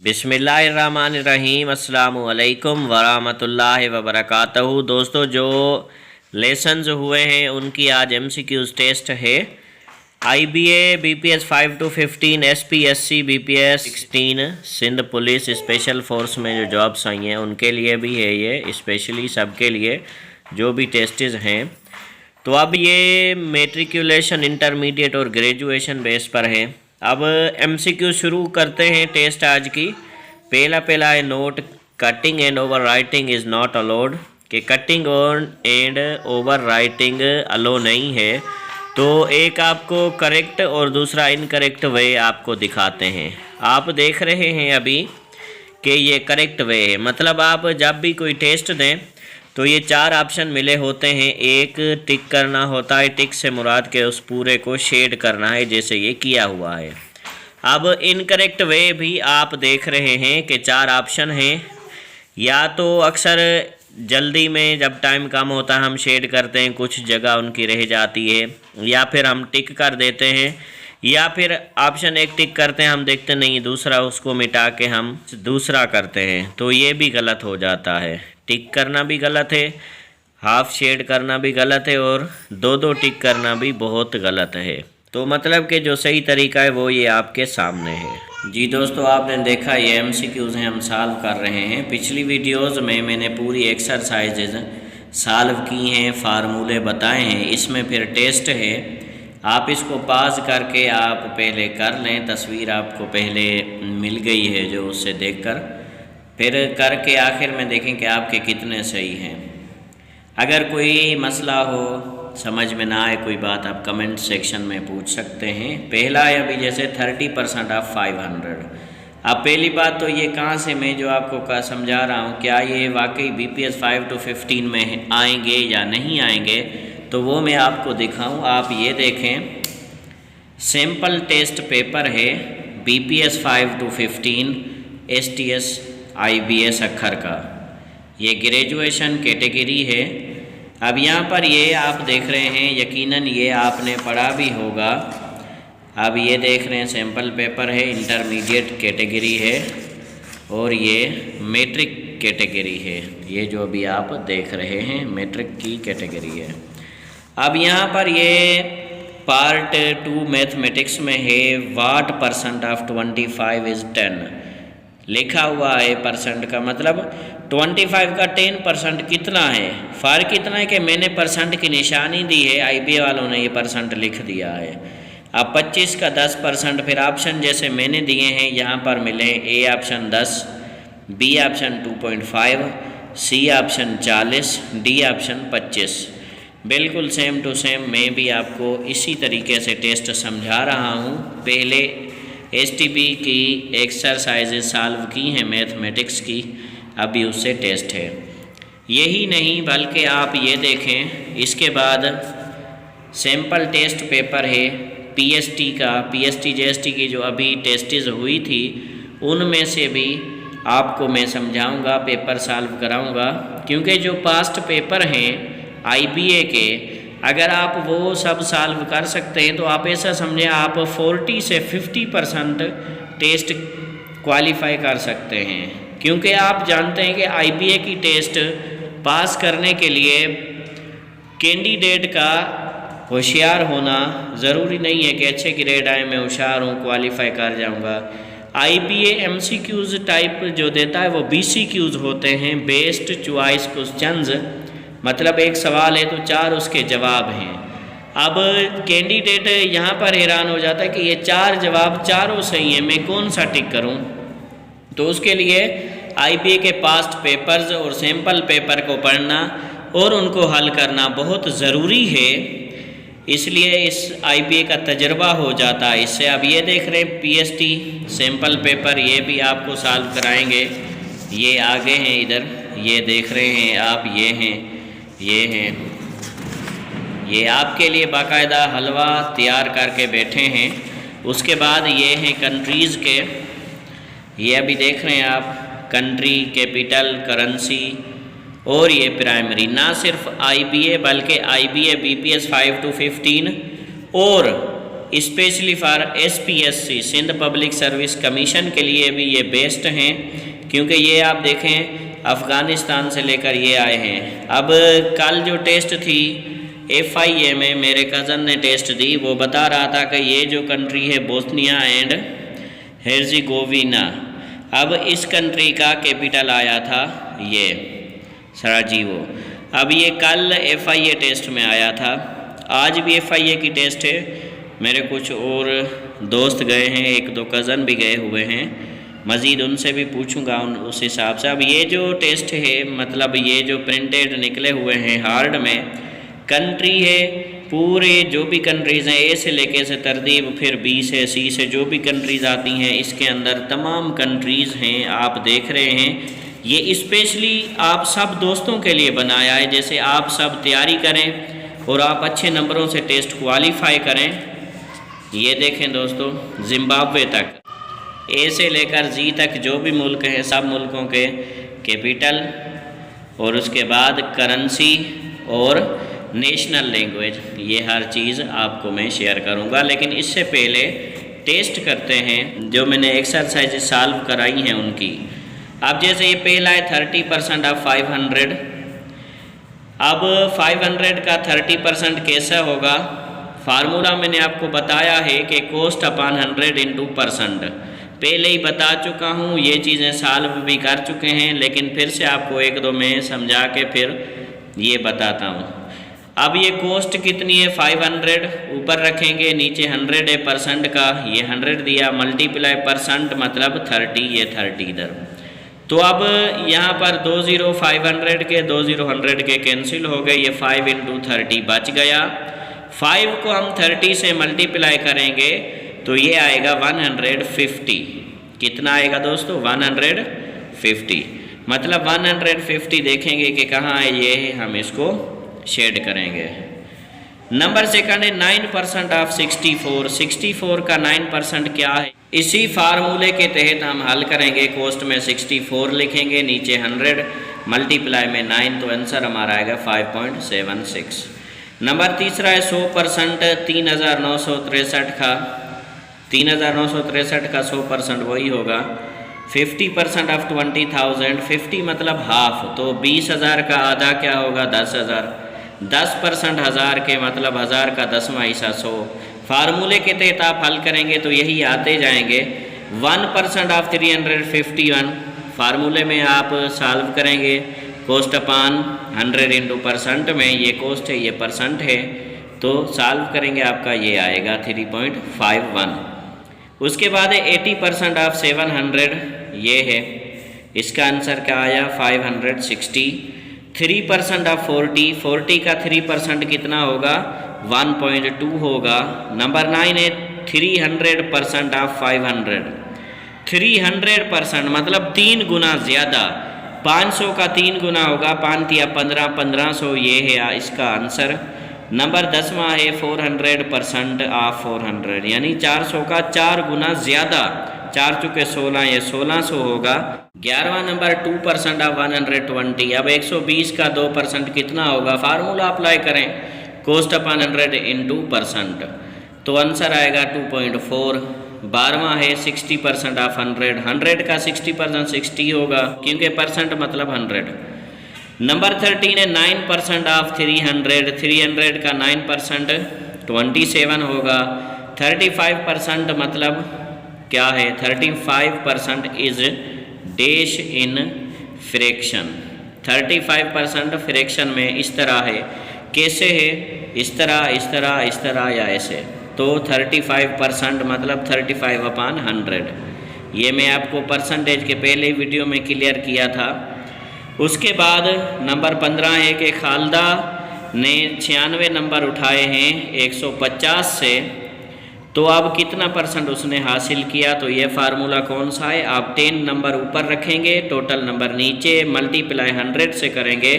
बिस्मिल्लाहिर्रहमानिर्रहीम अस्सलामुअलैकुम वरहमतुल्लाहि वबरकातहू। दोस्तों, जो लेसन्स हुए हैं उनकी आज एमसीक्यूज़ टेस्ट है। IBA BPS 5 to 15, SPSC BPS 16, Sindh police special force में जो जॉब्स आई हैं उनके लिए भी है ये, स्पेशली सबके लिए जो भी टेस्ट्स हैं। तो अब ये मेट्रिकुलेशन, इंटरमीडिएट और ग्रेजुएशन बेस पर है। अब एमसीक्यू शुरू करते हैं टेस्ट आज की। पहला है note, cutting and over writing is not allowed, कि कटिंग एंड ओवर राइटिंग अलो नहीं है। तो एक आपको करेक्ट और दूसरा इनकरेक्ट वे आपको दिखाते हैं। आप देख रहे हैं अभी कि ये करेक्ट वे है, मतलब आप जब भी कोई टेस्ट दें तो ये 4 ऑप्शन मिले होते हैं। एक टिक करना होता है, टिक से मुराद के उस पूरे को शेड करना है जैसे ये किया हुआ है। अब इनकरेक्ट वे भी आप देख रहे हैं कि 4 ऑप्शन हैं। या तो अक्सर जल्दी में जब टाइम कम होता है हम शेड करते हैं, कुछ जगह उनकी रह जाती है, या फिर हम टिक कर देते हैं, या फिर ऑप्शन एक टिक करते हैं, हम देखते नहीं दूसरा, उसको मिटा के हम दूसरा करते हैं, तो ये भी गलत हो जाता है। टिक करना भी गलत है, हाफ शेड करना भी गलत है, और दो टिक करना भी बहुत गलत है। तो मतलब कि जो सही तरीका है वो ये आपके सामने है। जी दोस्तों, आपने देखा ये एमसीक्यूज़ हैं, हम सॉल्व कर रहे हैं। पिछली वीडियोज़ में मैंने पूरी एक्सरसाइजेज सॉल्व की हैं, फार्मूले बताए हैं। इसमें फिर टेस्ट है, आप इसको पास करके आप पहले कर लें। तस्वीर आपको पहले मिल गई है जो उससे देखकर फिर करके आखिर में देखें कि आपके कितने सही हैं। अगर कोई मसला हो, समझ में ना आए कोई बात, आप कमेंट सेक्शन में पूछ सकते हैं। पहला है अभी जैसे 30% ऑफ 500। अब पहली बात तो ये कहाँ से मैं जो आपको समझा रहा हूँ, क्या ये वाकई बीपीएस 5 to 15 में आएंगे या नहीं आएंगे, तो वो मैं आपको दिखाऊँ। आप ये देखें, सैम्पल टेस्ट पेपर है बीपीएस 5 to 15 एसटीएस आईबीएस अखर का, ये ग्रेजुएशन कैटेगरी है। अब यहाँ पर ये आप देख रहे हैं, यकीनन ये आपने पढ़ा भी होगा। अब ये देख रहे हैं सैम्पल पेपर है, इंटरमीडिएट कैटेगरी है, और ये मैट्रिक कैटेगरी है। ये जो भी आप देख रहे हैं मैट्रिक की कैटेगरी है। अब यहाँ पर ये पार्ट 2 मैथमेटिक्स में है, वाट परसेंट ऑफ 25 इज़ 10 लिखा हुआ है। परसेंट का मतलब 25 का 10% कितना है। फ़र्क इतना है कि मैंने परसेंट की निशानी दी है, आईबीए वालों ने ये परसेंट लिख दिया है। अब 25 का 10%, फिर ऑप्शन जैसे मैंने दिए हैं यहाँ पर मिले, A option 10, B option 2.5, C option 40, D option 25। बिल्कुल सेम टू सेम मैं भी आपको इसी तरीके से टेस्ट समझा रहा हूँ। पहले एसटीपी की एक्सरसाइजेज सॉल्व की हैं मैथमेटिक्स की, अभी उससे टेस्ट है। यही नहीं बल्कि आप ये देखें, इसके बाद सैम्पल टेस्ट पेपर है पीएसटी का, पीएसटी जेएसटी की जो अभी टेस्टेज हुई थी उनमें से भी आपको मैं समझाऊंगा, पेपर सॉल्व कराऊंगा। क्योंकि जो पास्ट पेपर हैं आईबीए के, अगर आप वो सब सॉल्व कर सकते हैं तो आप ऐसा समझें आप 40 से 50% टेस्ट क्वालिफाई कर सकते हैं। क्योंकि आप जानते हैं कि आईबीए की टेस्ट पास करने के लिए कैंडिडेट का होशियार होना ज़रूरी नहीं है कि अच्छे ग्रेड आए, मैं होशियार हूँ क्वालिफाई कर जाऊँगा। आईबीए एमसीक्यूज़ टाइप जो देता है वो बीसीक्यूज़ होते हैं, बेस्ड चॉइस क्वेश्चंस, मतलब एक सवाल है तो 4 उसके जवाब हैं। अब कैंडिडेट यहाँ पर हैरान हो जाता है कि ये 4 जवाब चारों सही हैं, मैं कौन सा टिक करूँ। तो उसके लिए आईबीए के पास्ट पेपर्स और सैम्पल पेपर को पढ़ना और उनको हल करना बहुत ज़रूरी है। इसलिए इस आईबीए का तजर्बा हो जाता है इससे। अब ये देख रहे हैं पीएसटी सैम्पल पेपर, ये भी आपको सॉल्व कराएंगे। ये आगे हैं इधर, ये देख रहे हैं आप, ये हैं, ये हैं, ये आपके लिए बाकायदा हलवा तैयार करके बैठे हैं। उसके बाद ये हैं कंट्रीज़ के, ये अभी देख रहे हैं आप, कंट्री, कैपिटल, करेंसी, और ये प्राइमरी। ना सिर्फ आईबीए बल्कि आईबीए बीपीएस 5 to 15 और specially for SPSC Sindh public service commission के लिए भी ये बेस्ट हैं, क्योंकि ये आप देखें अफ़गानिस्तान से लेकर ये आए हैं। अब कल जो टेस्ट थी FIA में मेरे कज़न ने टेस्ट दी, वो बता रहा था कि ये जो कंट्री है बोस्निया एंड हेर्ज़ेगोविना, अब इस कंट्री का कैपिटल आया था ये सराजीवो। अब ये कल FIA टेस्ट में आया था, आज भी FIA की टेस्ट है। मेरे कुछ और दोस्त गए हैं, एक दो कज़न भी गए हुए हैं, मज़ीद उनसे भी पूछूंगा उस हिसाब से। अब ये जो टेस्ट है मतलब ये जो प्रिंटेड निकले हुए हैं हार्ड में कंट्री है, पूरे जो भी कंट्रीज़ हैं A से लेके से तरतीब, फिर B से C से जो भी कंट्रीज़ आती हैं इसके अंदर तमाम कंट्रीज़ हैं, आप देख रहे हैं। ये स्पेशली आप सब दोस्तों के लिए बनाया है, जैसे आप सब तैयारी करें और आप अच्छे नंबरों से टेस्ट क्वालिफाई करें। ये देखें दोस्तों, जिम्बाब्वे तक A से लेकर Z तक जो भी मुल्क हैं सब मुल्कों के कैपिटल और उसके बाद करेंसी और नेशनल लैंग्वेज, ये हर चीज़ आपको मैं शेयर करूंगा। लेकिन इससे पहले टेस्ट करते हैं जो मैंने एक्सरसाइज सॉल्व कराई हैं उनकी। अब जैसे ये पहला है 30% ऑफ 500। अब 500 का 30% कैसा होगा? फार्मूला मैंने आपको बताया है कि कॉस्ट अपॉन 100 इंटू %। पहले ही बता चुका हूँ, ये चीज़ें सॉल्व भी कर चुके हैं, लेकिन फिर से आपको एक दो में समझा के फिर ये बताता हूँ। अब ये कॉस्ट कितनी है? 500 ऊपर रखेंगे, नीचे 100 है % का, ये 100 दिया, मल्टीप्लाई % मतलब 30, ये 30 इधर। तो अब यहाँ पर 2 0 500 के 2 0 100 के कैंसिल हो गए, ये 5 इंटू 30 बच गया। 5 को हम 30 से मल्टीप्लाई करेंगे तो ये आएगा 150। कितना आएगा दोस्तों? 150। मतलब 150 देखेंगे कि कहाँ है, ये है, हम इसको शेड करेंगे। नंबर सेकंड है 9% ऑफ 64। 64 का 9% क्या है? इसी फार्मूले के तहत हम हल करेंगे। कॉस्ट में 64 लिखेंगे, नीचे 100 मल्टीप्लाई में 9, तो आंसर हमारा आएगा 5.76। नंबर तीसरा है 100%। 3963 का 3963 का 100% वही होगा 50% ऑफ 20,000। 50 मतलब हाफ, तो 20,000 का आधा क्या होगा? 10,000। 10% 1000 के मतलब 1000 का 10वां हिस्सा 100। फार्मूले के तहत आप हल करेंगे तो यही आते जाएंगे। 1% ऑफ 351 फार्मूले में आप सॉल्व करेंगे, कॉस्ट अपान 100 इंटू % में, ये कॉस्ट है ये % है, तो सॉल्व करेंगे आपका ये आएगा 3.51। उसके बाद है 80% ऑफ 700, ये है, इसका आंसर क्या आया? 560। 3% ऑफ 40 का 3% कितना होगा? 1.2 होगा। नंबर 9 है 300% ऑफ 500। 300% मतलब 3 गुना ज़्यादा, 500 का 3 गुना होगा, 5 या 15, 1500, ये है इसका आंसर। नंबर 10वां है 400% ऑफ 400, यानी 400 का 4 गुना ज़्यादा, 4 चुके 16, ये 1600 होगा। 11वां नंबर 2% ऑफ 120। अब 120 का 2% कितना होगा? फार्मूला अप्लाई करें, कॉस्ट अपॉन 100 इंटू %, तो आंसर आएगा 2.4। 12वां है 60% ऑफ 100। 100 का 60% 60 होगा, क्योंकि % मतलब 100। नंबर 13 है 9% ऑफ 300। 300 का 9% 27 होगा। 35% मतलब क्या है? 35% is dash in fraction. 35% fraction में इस तरह है, कैसे है? इस तरह, इस तरह, इस तरह या ऐसे, तो 35% मतलब 35/100। ये मैं आपको परसेंटेज के पहले वीडियो में क्लियर किया था। उसके बाद नंबर 15 है कि खालदा ने 96 नंबर उठाए हैं 150 से, तो अब कितना % उसने हासिल किया? तो ये फार्मूला कौन सा है? आप 10 नंबर ऊपर रखेंगे, टोटल नंबर नीचे, मल्टीप्लाई 100 से करेंगे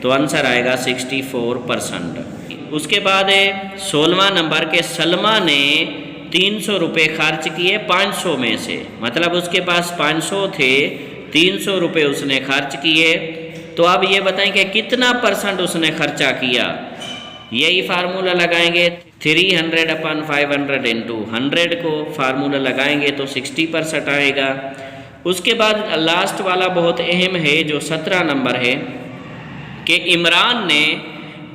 तो आंसर आएगा 64%। उसके बाद है 16वां नंबर के सलमा ने 300 रुपये खर्च किए 500 में से, मतलब उसके पास 500 थे, 300 रुपये उसने खर्च किए। तो अब ये बताएं कि कितना % उसने खर्चा किया? यही फार्मूला लगाएंगे 300 अपन 500 इंटू 100 को फार्मूला लगाएंगे तो 60% आएगा। उसके बाद लास्ट वाला बहुत अहम है जो 17 नंबर है कि इमरान ने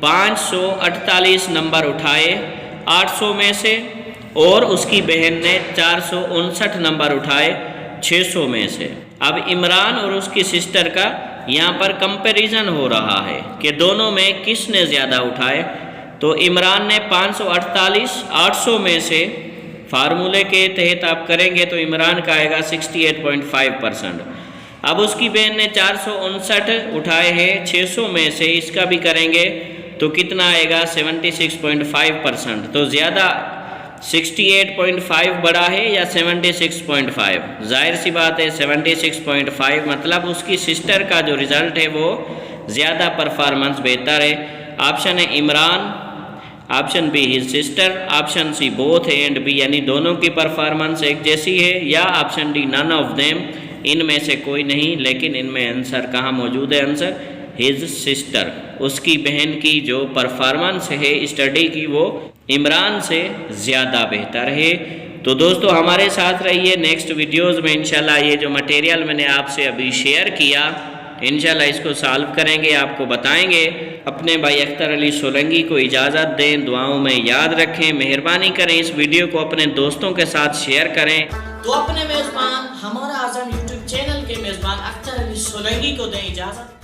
548 नंबर उठाए 800 में से और उसकी बहन ने 459 नंबर उठाए 600 में से। अब इमरान और उसकी सिस्टर का यहाँ पर कंपैरिजन हो रहा है कि दोनों में किसने ज़्यादा उठाए। तो इमरान ने 548 800 में से फार्मूले के तहत आप करेंगे तो इमरान का आएगा 68.5%। अब उसकी बहन ने 459 उठाए हैं 600 में से, इसका भी करेंगे तो कितना आएगा 76.5%। तो ज़्यादा 68.5 बड़ा है या 76.5? जाहिर सी बात है 76.5, मतलब उसकी सिस्टर का जो रिज़ल्ट है वो ज़्यादा परफॉर्मेंस बेहतर है। ऑप्शन है Imran, option B his sister, option C both A and B यानी दोनों की परफॉर्मेंस एक जैसी है, या option D none of them, इनमें से कोई नहीं। लेकिन इनमें आंसर कहाँ मौजूद है? आंसर हिज सिस्टर, उसकी बहन की जो परफॉर्मेंस है स्टडी की वो इमरान से ज़्यादा बेहतर है। तो दोस्तों हमारे साथ रहिए, नेक्स्ट वीडियोज़ में इंशाल्लाह ये जो मटेरियल मैंने आपसे अभी शेयर किया इंशाल्लाह इसको सॉल्व करेंगे, आपको बताएंगे। अपने भाई अख्तर अली सोलंकी को इजाज़त दें, दुआओं में याद रखें, मेहरबानी करें इस वीडियो को अपने दोस्तों के साथ शेयर करें। तो अपने मेज़बान हमारा आज़म यूट्यूब चैनल के मेज़बान अख्तर अली सोलंकी को दें इजाज़त।